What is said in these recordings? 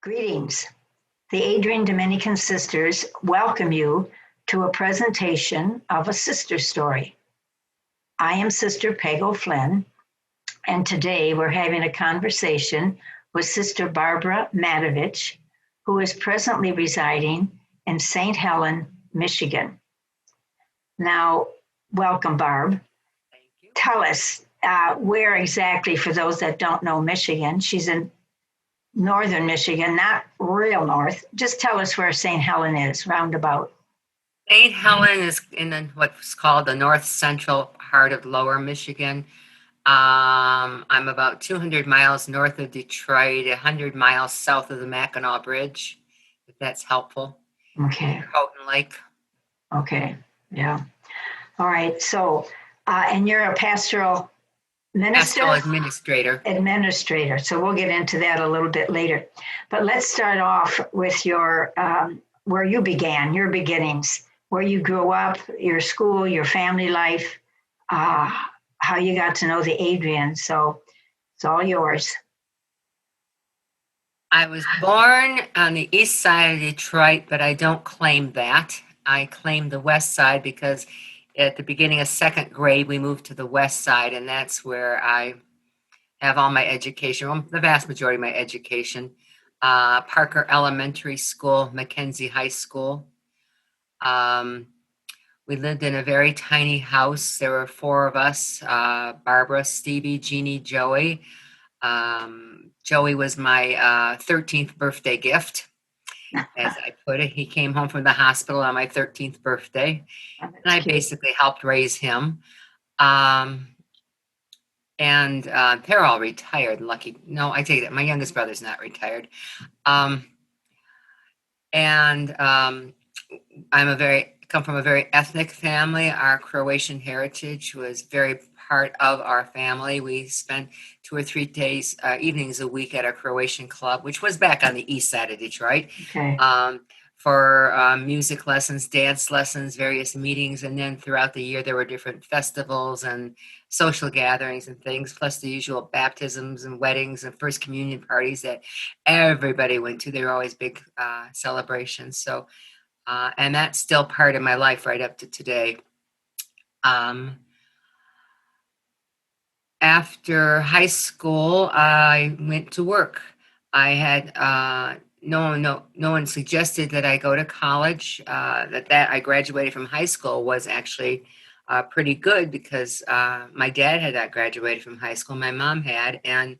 Greetings. The Adrian Dominican Sisters welcome you to a presentation of a sister story. I am Sister Peg O'Flynn, and today we're having a conversation with Sister Barbara Matievich, who is presently residing in St. Helen, Michigan. Now, welcome, Barb. Thank you. Tell us where exactly, for those that don't know Michigan. She's in northern Michigan, not real north. Just tell us where St. Helen is, roundabout. St. Helen is in what's called the north central heart of lower Michigan. I'm about 200 miles north of Detroit, 100 miles south of the Mackinac Bridge, if that's helpful. Okay. Houghton Lake. Okay. Yeah. All right. So, and you're a pastoral minister? Pastoral administrator. Administrator. So we'll get into that a little bit later. But let's start off with your, where you began, your beginnings, where you grew up, your school, your family life, how you got to know the Adrian. So it's all yours. I was born on the east side of Detroit, but I don't claim that. I claim the west side because at the beginning of second grade, we moved to the west side, and that's where I have all my education, well, the vast majority of my education. Parker Elementary School, Mackenzie High School. We lived in a very tiny house. There were four of us, Barbara, Stevie, Jeannie, Joey. Joey was my 13th birthday gift, as I put it. He came home from the hospital on my 13th birthday, and I basically helped raise him. And they're all retired. Lucky. No, I take that. My youngest brother's not retired. I'm come from a very ethnic family. Our Croatian heritage was very part of our family. We spent 2 or 3 days, evenings a week at our Croatian club, which was back on the east side of Detroit. Okay. For music lessons, dance lessons, various meetings, and then throughout the year there were different festivals and social gatherings and things, plus the usual baptisms and weddings and first communion parties that everybody went to. They were always big celebrations. So, and that's still part of my life right up to today. After high school, I went to work. I had no one suggested that I go to college. That I graduated from high school was actually pretty good because my dad had not graduated from high school. My mom had, and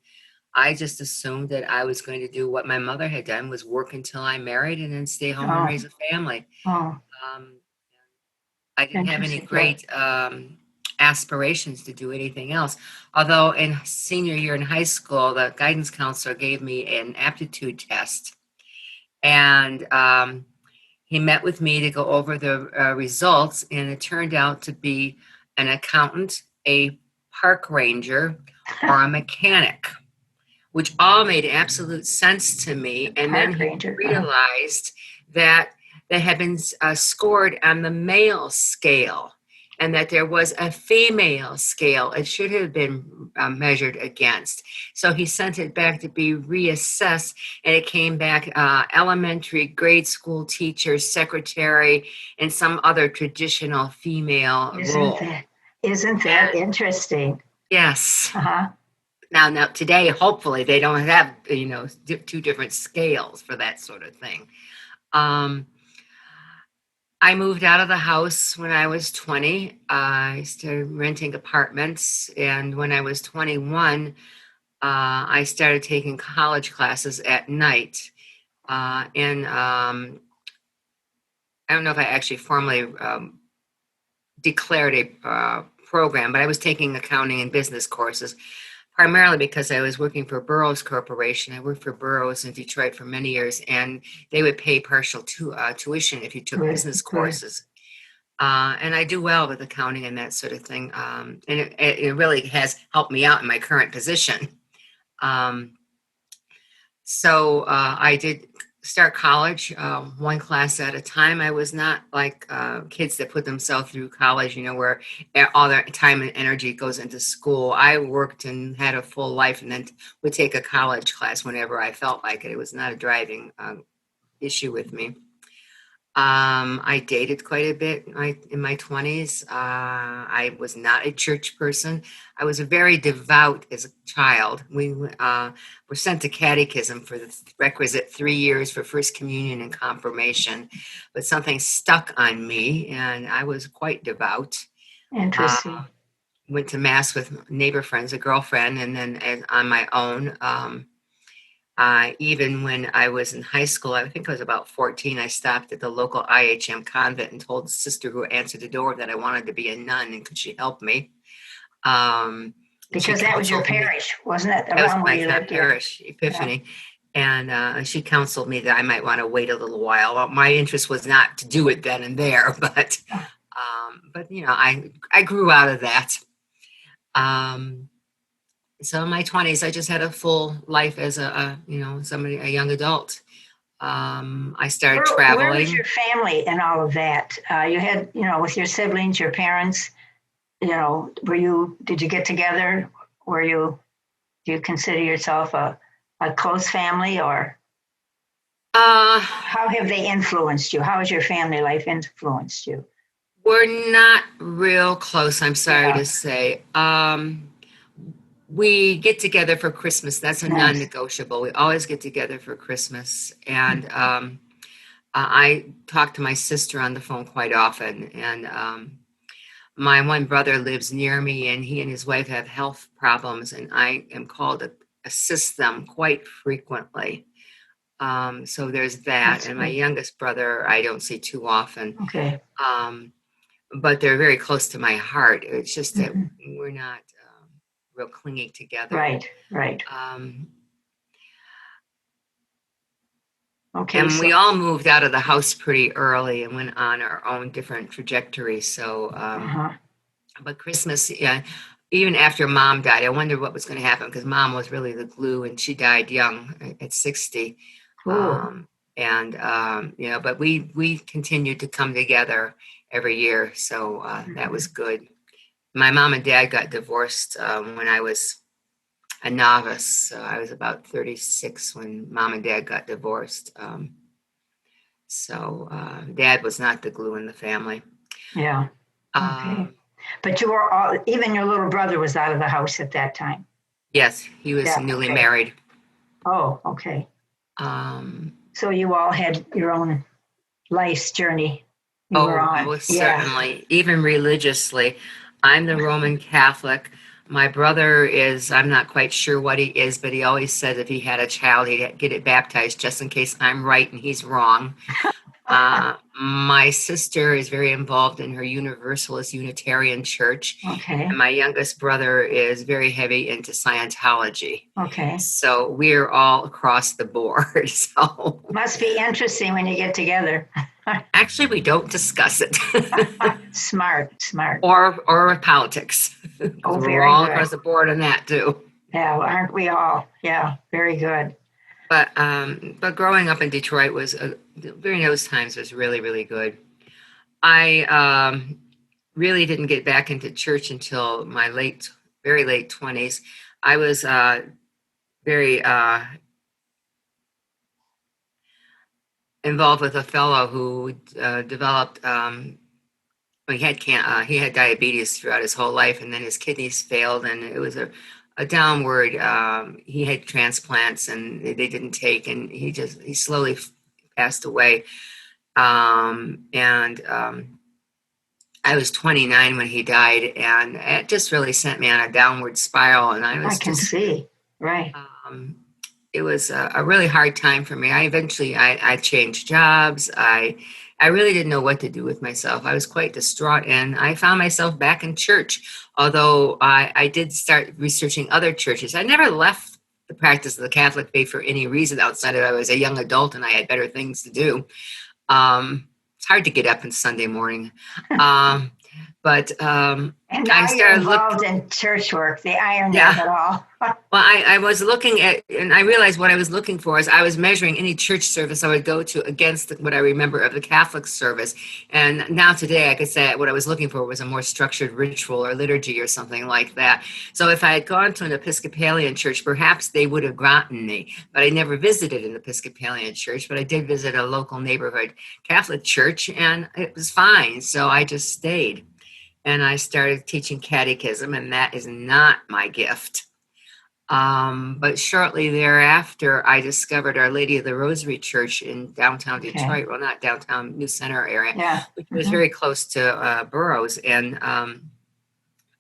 I just assumed that I was going to do what my mother had done, was work until I married and then stay home and raise a family. I didn't have any great aspirations to do anything else. Although in senior year in high school, the guidance counselor gave me an aptitude test. And he met with me to go over the results, and it turned out to be an accountant, a park ranger, or a mechanic, which all made absolute sense to me. And then he realized that they had been scored on the male scale, and that there was a female scale it should have been measured against. So he sent it back to be reassessed, and it came back elementary, grade school teacher, secretary, and some other traditional female role. Isn't that interesting? Yes. Now today, hopefully they don't have, 2 different scales for that sort of thing. I moved out of the house when I was 20. I started renting apartments, and when I was 21, I started taking college classes at night. And I don't know if I actually formally declared a program, but I was taking accounting and business courses, primarily because I was working for Burroughs Corporation. I worked for Burroughs in Detroit for many years, and they would pay partial tuition if you took business courses. And I do well with accounting and that sort of thing. And it really has helped me out in my current position. So I did start college, one class at a time. I was not like kids that put themselves through college, where all their time and energy goes into school. I worked and had a full life and then would take a college class whenever I felt like it. It was not a driving issue with me. I dated quite a bit in my 20s. I was not a church person. I was very devout as a child. We were sent to catechism for the requisite 3 years for First Communion and confirmation, but something stuck on me, and I was quite devout. Interesting. Went to Mass with neighbor friends, a girlfriend, and then on my own. Even when I was in high school, I think I was about 14, I stopped at the local IHM convent and told the sister who answered the door that I wanted to be a nun and could she help me? Because that was your parish, wasn't it? That was Around where you my lived? parish, Epiphany. Yeah. And she counseled me that I might want to wait a little while. Well, my interest was not to do it then and there, but I grew out of that. So in my 20s, I just had a full life as a young adult. I started traveling. Where was your family and all of that? You had, with your siblings, your parents, did you get together? Do you consider yourself a close family, or how have they influenced you? How has your family life influenced you? We're not real close, I'm sorry to say. We get together for Christmas. That's a non-negotiable. We always get together for Christmas. And I talk to my sister on the phone quite often. And my one brother lives near me, and he and his wife have health problems, and I am called to assist them quite frequently. So there's that. And my youngest brother, I don't see too often. Okay. But they're very close to my heart. It's just that we're not real clinging together. Right. Okay. And we all moved out of the house pretty early and went on our own different trajectories. So, but Christmas, even after Mom died, I wondered what was going to happen because Mom was really the glue, and she died young at 60. Cool. But we continued to come together every year, so that was good. My mom and dad got divorced when I was a novice, so I was about 36 when Mom and Dad got divorced. Dad was not the glue in the family. Yeah. Okay. But you were even your little brother was out of the house at that time. Yes, he was newly married. Oh, okay. So you all had your own life's journey. Most certainly, even religiously. I'm the Roman Catholic. My brother is, I'm not quite sure what he is, but he always said if he had a child, he'd get it baptized just in case I'm right and he's wrong. My sister is very involved in her Universalist Unitarian Church. Okay. And my youngest brother is very heavy into Scientology. Okay. So we're all across the board. So must be interesting when you get together. Actually, we don't discuss it. Smart. Or politics. We're all across the board on that too. Yeah, aren't we all? Yeah, very good. But growing up in Detroit was during those times was really, really good. I really didn't get back into church until my very late 20s. I was very involved with a fellow who developed. He had diabetes throughout his whole life, and then his kidneys failed, and it was a downward. He had transplants, and they didn't take, and he slowly passed away. I was 29 when he died, and it just really sent me on a downward spiral. And I can see, right. It was a really hard time for me. I changed jobs. I really didn't know what to do with myself. I was quite distraught, and I found myself back in church, although I did start researching other churches. I never left the practice of the Catholic faith for any reason outside of I was a young adult and I had better things to do. It's hard to get up on Sunday morning. But And I now you're started involved in church work, the irony of yeah. it all. Well, I was looking at, and I realized what I was looking for is I was measuring any church service I would go to against what I remember of the Catholic service. And now today I could say what I was looking for was a more structured ritual or liturgy or something like that. So if I had gone to an Episcopalian church, perhaps they would have gotten me. But I never visited an Episcopalian church, but I did visit a local neighborhood Catholic church, and it was fine. So I just stayed. And I started teaching catechism, and that is not my gift. But shortly thereafter, I discovered Our Lady of the Rosary Church in downtown Detroit. Well, not downtown, New Center area, which was very close to Burroughs. And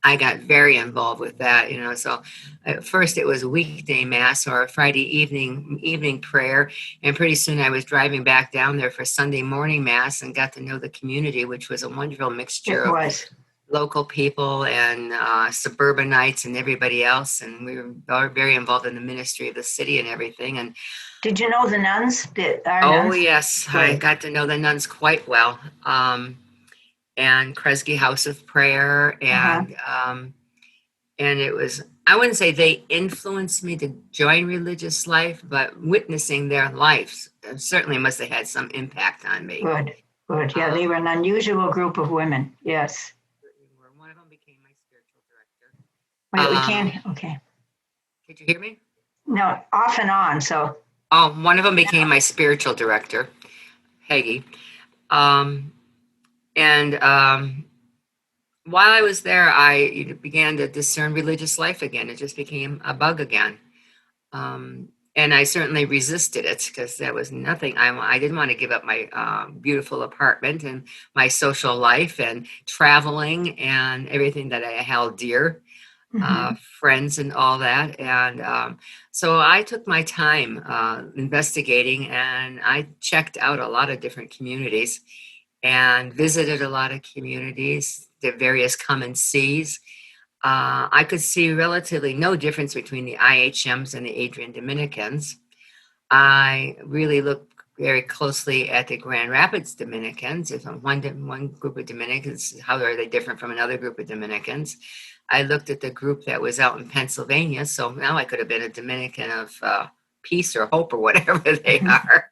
I got very involved with that, So at first it was a weekday mass or a Friday evening prayer. And pretty soon I was driving back down there for Sunday morning mass and got to know the community, which was a wonderful mixture of local people and suburbanites and everybody else, and we were very involved in the ministry of the city and everything. And did you know the nuns? Nuns? Yes, I got to know the nuns quite well. And Kresge House of Prayer, and it was, I wouldn't say they influenced me to join religious life, but witnessing their lives certainly must have had some impact on me. Good. Yeah, they were an unusual group of women. Yes. One of them became my spiritual director. Wait, we can't. Okay. Did you hear me? No, off and on. So. Oh, one of them became my spiritual director, Peggy. While I was there, I began to discern religious life again. It just became a bug again. And I certainly resisted it because that was nothing. I didn't want to give up my beautiful apartment and my social life and traveling and everything that I held dear, friends and all that. And so I took my time investigating, and I checked out a lot of different communities and visited a lot of communities, the various come and sees. I could see relatively no difference between the IHMs and the Adrian Dominicans. I really looked very closely at the Grand Rapids Dominicans. If one group of Dominicans, how are they different from another group of Dominicans? I looked at the group that was out in Pennsylvania, so now I could have been a Dominican of peace or hope or whatever they are.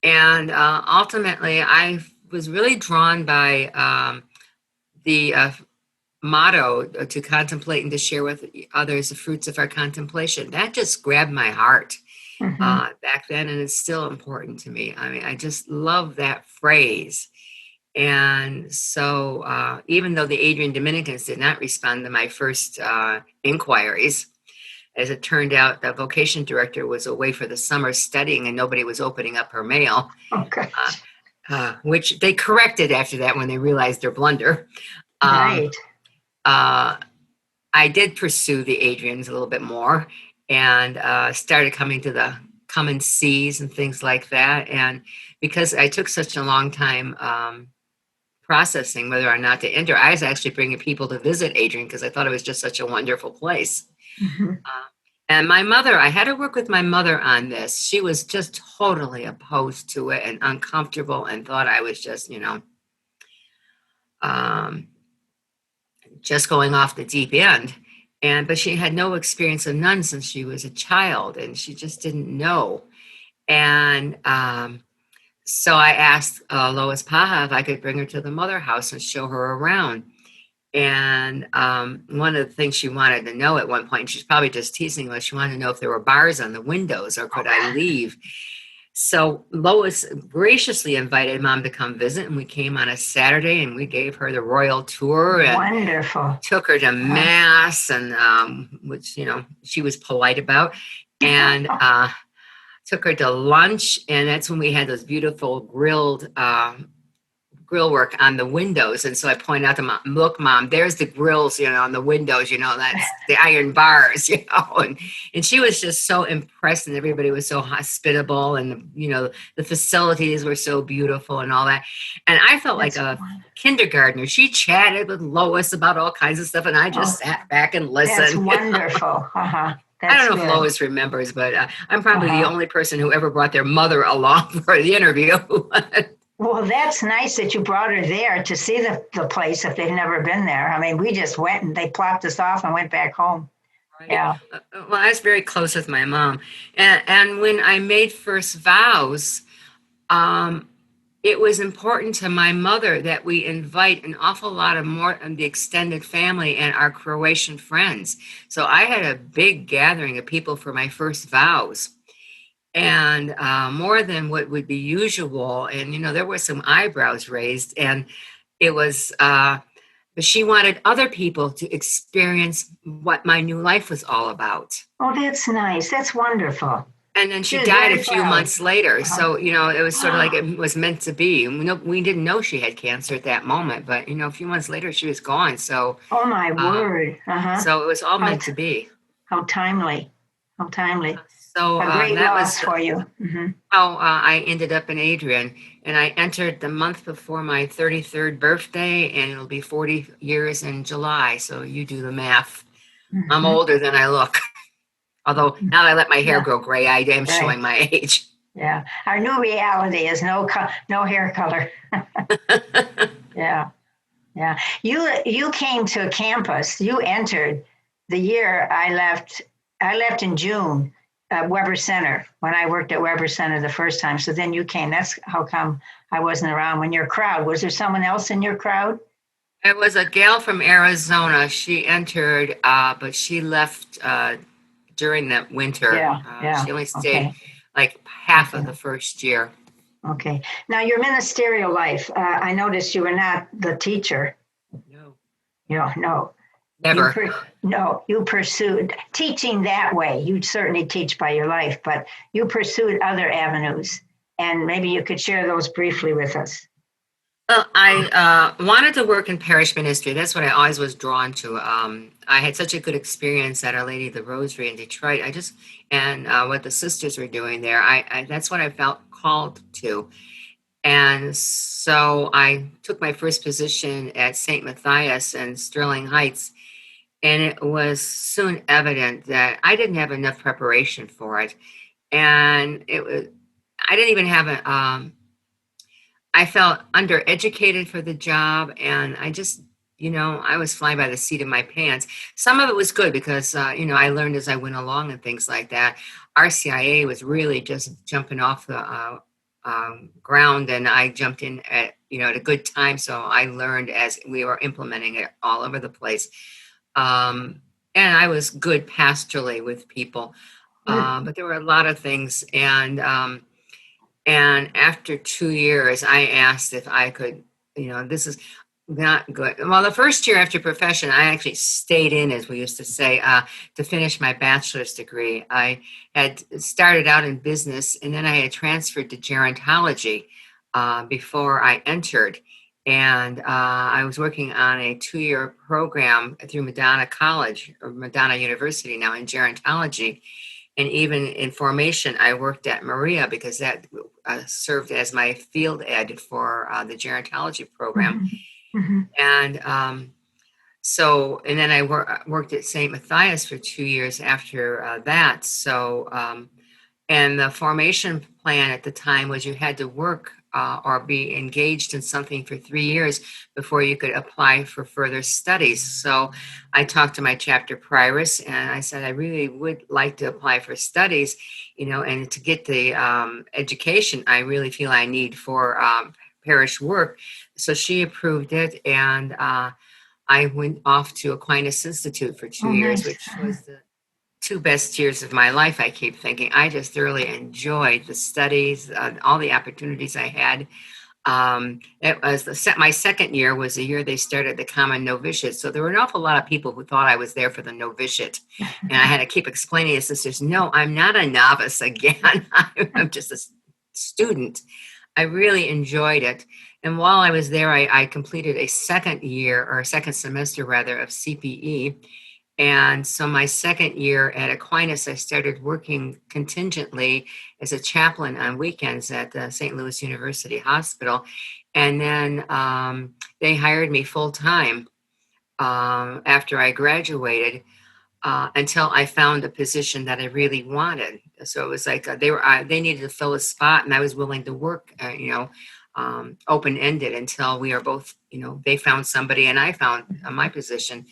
And ultimately, I was really drawn by the motto to contemplate and to share with others the fruits of our contemplation. That just grabbed my heart back then, and it's still important to me. I mean, I just love that phrase. And so even though the Adrian Dominicans did not respond to my first inquiries, as it turned out, the vocation director was away for the summer studying and nobody was opening up her mail, which they corrected after that when they realized their blunder. I did pursue the Adrians a little bit more and started coming to the come and sees and things like that. And because I took such a long time processing whether or not to enter, I was actually bringing people to visit Adrian because I thought it was just such a wonderful place. And my mother, I had to work with my mother on this. She was just totally opposed to it and uncomfortable and thought I was just, just going off the deep end. But she had no experience of nuns since she was a child, and she just didn't know. And so I asked Lois Paha if I could bring her to the mother house and show her around. And one of the things she wanted to know at one point, she's probably just teasing us, she wanted to know if there were bars on the windows or could I leave. So Lois graciously invited Mom to come visit, and we came on a Saturday and we gave her the royal tour. And wonderful. Took her to mass, and which, she was polite about, and took her to lunch. And that's when we had those beautiful grill work on the windows. And so I pointed out to Mom, look, Mom, there's the grills, on the windows, that's the iron bars, and she was just so impressed, and everybody was so hospitable, and, the facilities were so beautiful and all that. And I felt like a kindergartner. She chatted with Lois about all kinds of stuff, and I just sat back and listened. That's wonderful. I don't know if Lois remembers, but I'm probably the only person who ever brought their mother along for the interview. Well, that's nice that you brought her there to see the place if they've never been there. I mean, we just went and they plopped us off and went back home. Right. Yeah. Well, I was very close with my mom, and when I made first vows, um, it was important to my mother that we invite an awful lot of more of the extended family and our Croatian friends. So I had a big gathering of people for my first vows, and more than what would be usual. And there were some eyebrows raised, and it was. But she wanted other people to experience what my new life was all about. Oh, that's nice. That's wonderful. And then She she was died a very few proud. months later. Uh-huh. So, it was sort of like it was meant to be. We didn't know she had cancer at that moment, but, a few months later she was gone. So, Oh my uh, word. Uh-huh. so it was all How, meant to be. how timely. How timely. So A great that loss was for you. Hmm. how I ended up in Adrian. And I entered the month before my 33rd birthday, and it'll be 40 years in July. So you do the math. I'm Hmm. older than I look. Although now that I let my hair Yeah, grow gray, I am right. showing my age. Yeah. Our new reality is no hair color. Yeah. Yeah. You came to campus. You entered the year I left. I left in June at Weber Center when I worked at Weber Center the first time. So then you came. That's how come I wasn't around when your crowd. Was there someone else in your crowd? It was a gal from Arizona. She entered, but she left during that winter. Yeah. Yeah. She only stayed Okay. like half Okay. of the first year. Okay. Now your ministerial life. I noticed you were not the teacher. No, No. You never. per, no, you pursued teaching that way. You certainly teach by your life, but you pursued other avenues, and maybe you could share those briefly with us. Well, I wanted to work in parish ministry. That's what I always was drawn to. I had such a good experience at Our Lady of the Rosary in Detroit. And what the sisters were doing there, that's what I felt called to. And so I took my first position at St. Matthias in Sterling Heights, and it was soon evident that I didn't have enough preparation for it. And I didn't even have I felt undereducated for the job, and I was flying by the seat of my pants. Some of it was good because, I learned as I went along and things like that. RCIA was really just jumping off the ground, and I jumped in at a good time. So I learned as we were implementing it all over the place. Um, and I was good pastorally with people, Good. but there were a lot of things, and after 2 years, I asked if I could, this is not good. Well, the first year after profession, I actually stayed in, as we used to say, to finish my bachelor's degree. I had started out in business, and then I had transferred to gerontology before I entered. And I was working on a 2-year program through Madonna College, or Madonna University now, in gerontology. And even in formation, I worked at Maria because that served as my field ed for the gerontology program. Hmm. Hmm. And and then I worked at St. Matthias for 2 years after that. And the formation plan at the time was you had to work or be engaged in something for 3 years before you could apply for further studies. So I talked to my chapter prioress and I said, I really would like to apply for studies, and to get the education I really feel I need for parish work. So she approved it, and I went off to Aquinas Institute for two Oh, years, nice. which was the two best years of my life. I keep thinking I just thoroughly enjoyed the studies, all the opportunities I had. It was my second year was the year they started the common novitiate. So there were an awful lot of people who thought I was there for the novitiate. And I had to keep explaining to sisters, no, I'm not a novice again. I'm just a student. I really enjoyed it. And while I was there, I completed a second semester rather, of CPE. And so my second year at Aquinas, I started working contingently as a chaplain on weekends at the St. Louis University Hospital. And then they hired me full time after I graduated, until I found a position that I really wanted. So it was like they needed to fill a spot, and I was willing to work, open-ended until we are both, they found somebody and I found my position.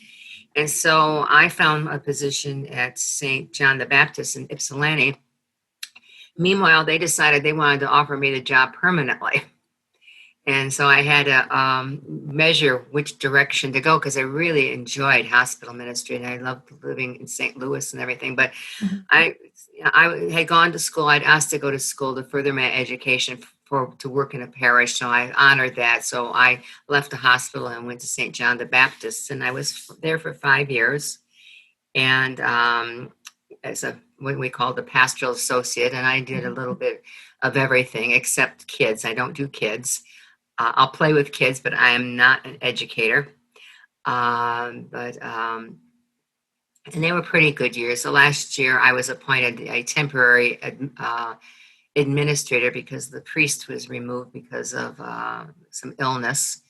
And so I found a position at St. John the Baptist in Ypsilanti. Meanwhile, they decided they wanted to offer me the job permanently. And so I had to measure which direction to go, because I really enjoyed hospital ministry and I loved living in St. Louis and everything. But I had gone to school. I'd asked to go to school to further my education to work in a parish. So I honored that. So I left the hospital and went to St. John the Baptist, and I was there for 5 years. And as what we call the pastoral associate, and I did a little bit of everything except kids. I don't do kids. I'll play with kids, but I am not an educator. And they were pretty good years. So last year I was appointed a temporary administrator because the priest was removed because of some illness.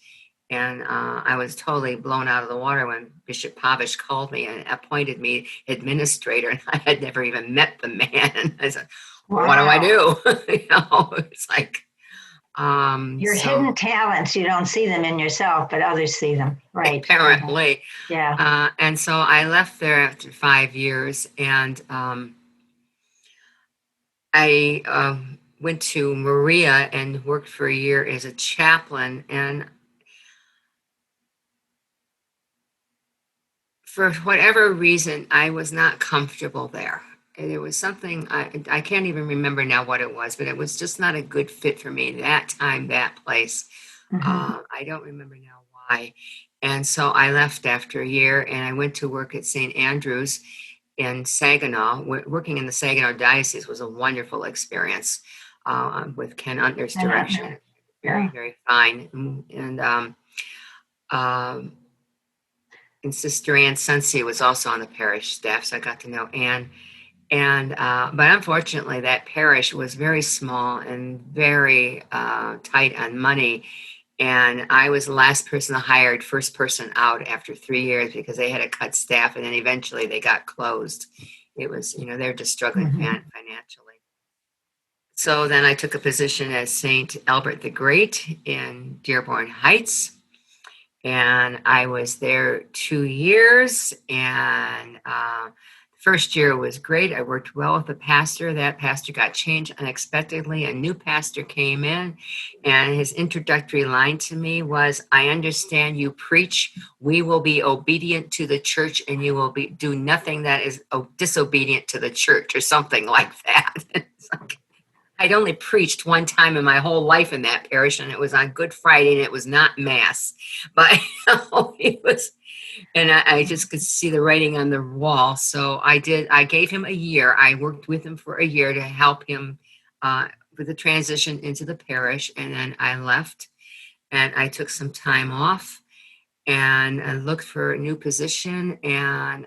And I was totally blown out of the water when Bishop Pavich called me and appointed me administrator. And I had never even met the man. And I said, wow. What do I do? It's like, your hidden talents, you don't see them in yourself, but others see them, right? Apparently. Yeah. And so I left there after 5 years, and I went to Maria and worked for a year as a chaplain. And for whatever reason, I was not comfortable there. There was something, I can't even remember now what it was, but it was just not a good fit for me that time, that place. I don't remember now why. And so I left after a year, and I went to work at St. Andrew's in Saginaw. Working in the Saginaw Diocese was a wonderful experience with Ken Untner's direction. Very, very fine. And Sister Ann Sunsi was also on the parish staff, so I got to know Ann. But unfortunately, that parish was very small and very tight on money. And I was the last person hired, first person out after 3 years, because they had to cut staff, and then eventually they got closed. It was, they're just struggling financially. So then I took a position at St. Albert the Great in Dearborn Heights. And I was there 2 years, and first year was great. I worked well with the pastor. That pastor got changed unexpectedly. A new pastor came in, and his introductory line to me was, I understand you preach. We will be obedient to the church, and you will do nothing that is disobedient to the church, or something like that. It's like, I'd only preached one time in my whole life in that parish, and it was on Good Friday, and it was not Mass. But it was... And I just could see the writing on the wall. So I gave him a year. I worked with him for a year to help him with the transition into the parish. And then I left, and I took some time off, and I looked for a new position. And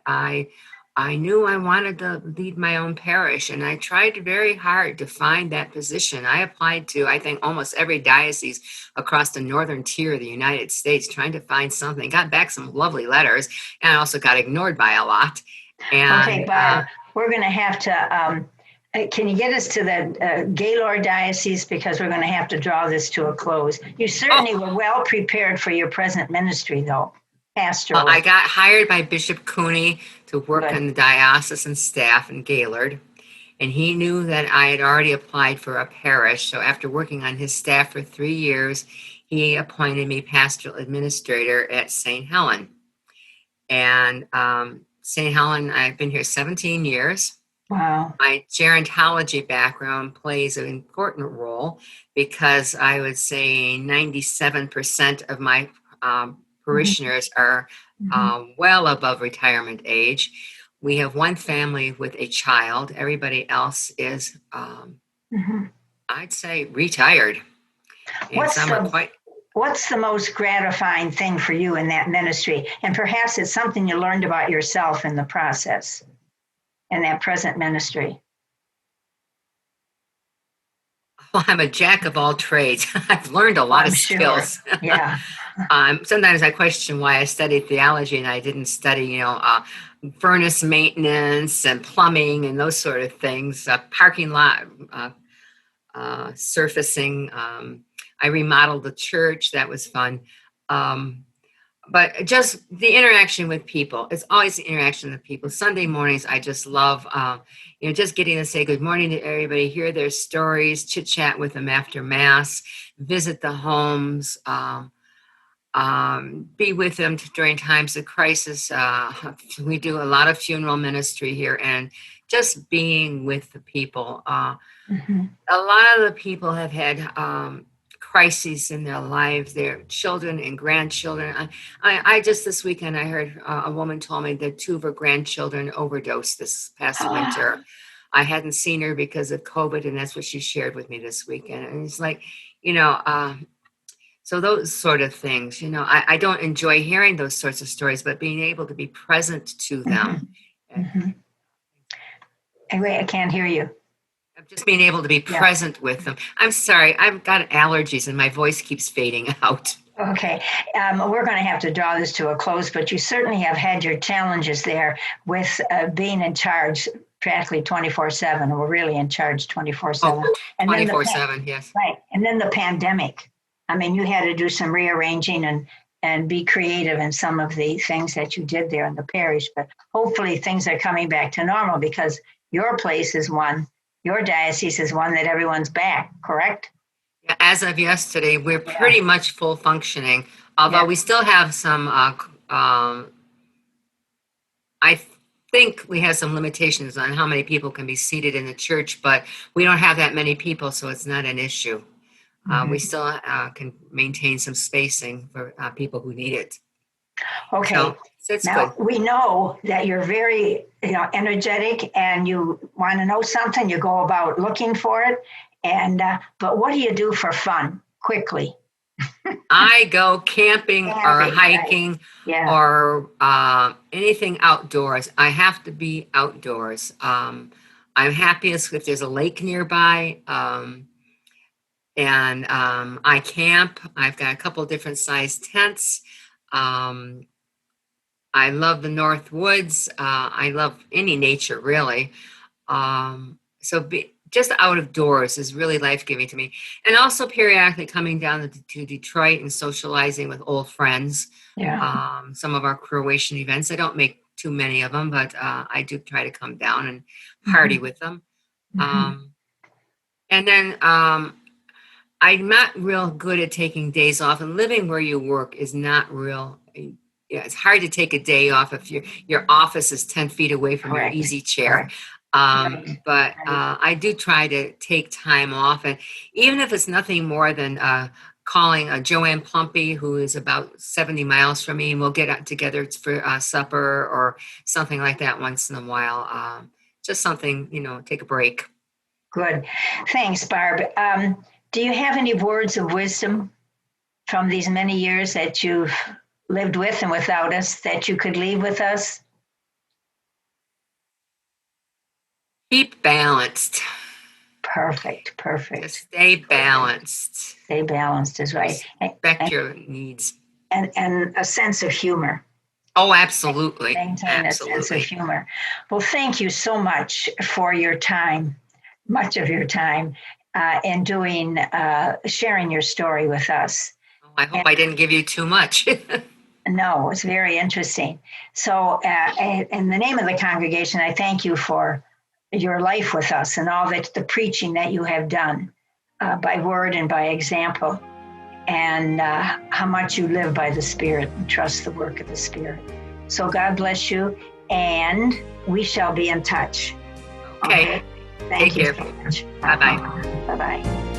I knew I wanted to lead my own parish, and I tried very hard to find that position. I applied to, I think, almost every diocese across the northern tier of the United States, trying to find something. Got back some lovely letters, and I also got ignored by a lot. And, okay, Barb, we're going to have to, can you get us to the Gaylord Diocese, because we're going to have to draw this to a close. You certainly were well prepared for your present ministry, though. Pastoral. I got hired by Bishop Cooney to work on the diocesan staff in Gaylord, and he knew that I had already applied for a parish. So after working on his staff for 3 years, he appointed me pastoral administrator at St. Helen. And St. Helen, I've been here 17 years. Wow. My gerontology background plays an important role, because I would say 97% of my parishioners are well above retirement age. We have one family with a child. Everybody else is, I'd say, retired. What's the most gratifying thing for you in that ministry? And perhaps it's something you learned about yourself in the process, in that present ministry. Well, I'm a jack of all trades. I've learned a lot of skills. Yeah. Sometimes I question why I studied theology and I didn't study, furnace maintenance and plumbing and those sort of things, parking lot surfacing. I remodeled the church. That was fun. But just the interaction with people. It's always the interaction with people. Sunday mornings, I just love, just getting to say good morning to everybody, hear their stories, chit chat with them after Mass, visit the homes, be with them during times of crisis. We do a lot of funeral ministry here, and just being with the people. Mhm. A lot of the people have had crises in their lives, their children and grandchildren. I just this weekend, I heard a woman told me that 2 of her grandchildren overdosed this past winter. I hadn't seen her because of COVID, and that's what she shared with me this weekend. And it's like, so those sort of things, I don't enjoy hearing those sorts of stories, but being able to be present to them. Mm-hmm. Anyway, I can't hear you. Just being able to be present with them. I'm sorry, I've got allergies and my voice keeps fading out. Okay, we're going to have to draw this to a close, but you certainly have had your challenges there with being in charge practically 24/7. We're really in charge 24/7. 24/7, yes. Right, and then the pandemic. I mean, you had to do some rearranging and be creative in some of the things that you did there in the parish, but hopefully things are coming back to normal, because your place is one, your diocese is one that everyone's back, correct? As of yesterday, we're pretty much full functioning, although we still have some, I think we have some limitations on how many people can be seated in the church, but we don't have that many people, so it's not an issue. We still can maintain some spacing for people who need it. Okay. So it's now, good. We know that you're very energetic, and you want to know something, you go about looking for it. And but what do you do for fun? Quickly. I go camping or hiking, right. or anything outdoors. I have to be outdoors. I'm happiest if there's a lake nearby. And I camp. I've got a couple of different size tents. I love the North Woods. I love any nature, really. Just out of doors is really life-giving to me. And also periodically coming down to Detroit and socializing with old friends. Yeah. Some of our Croatian events. I don't make too many of them, but I do try to come down and party with them. And then I'm not real good at taking days off, and living where you work is not real. It's hard to take a day off if your office is 10 feet away from your easy chair. But I do try to take time off, and even if it's nothing more than calling Joanne Plumpy, who is about 70 miles from me, and we'll get out together for supper or something like that once in a while. Just something, take a break. Good. Thanks, Barb. Do you have any words of wisdom from these many years that you've lived with and without us that you could leave with us? Keep balanced. Perfect. Just stay balanced. Stay balanced is right. Respect your needs. And a sense of humor. Oh, absolutely. Maintain a sense of humor. Well, thank you so much for your time, much of your time, in sharing your story with us. I hope I didn't give you too much. No, it's very interesting. So in the name of the congregation, I thank you for your life with us and all the preaching that you have done by word and by example, and how much you live by the Spirit and trust the work of the Spirit. So God bless you, and we shall be in touch. Okay. Thank you care. so much. Bye-bye. Bye-bye.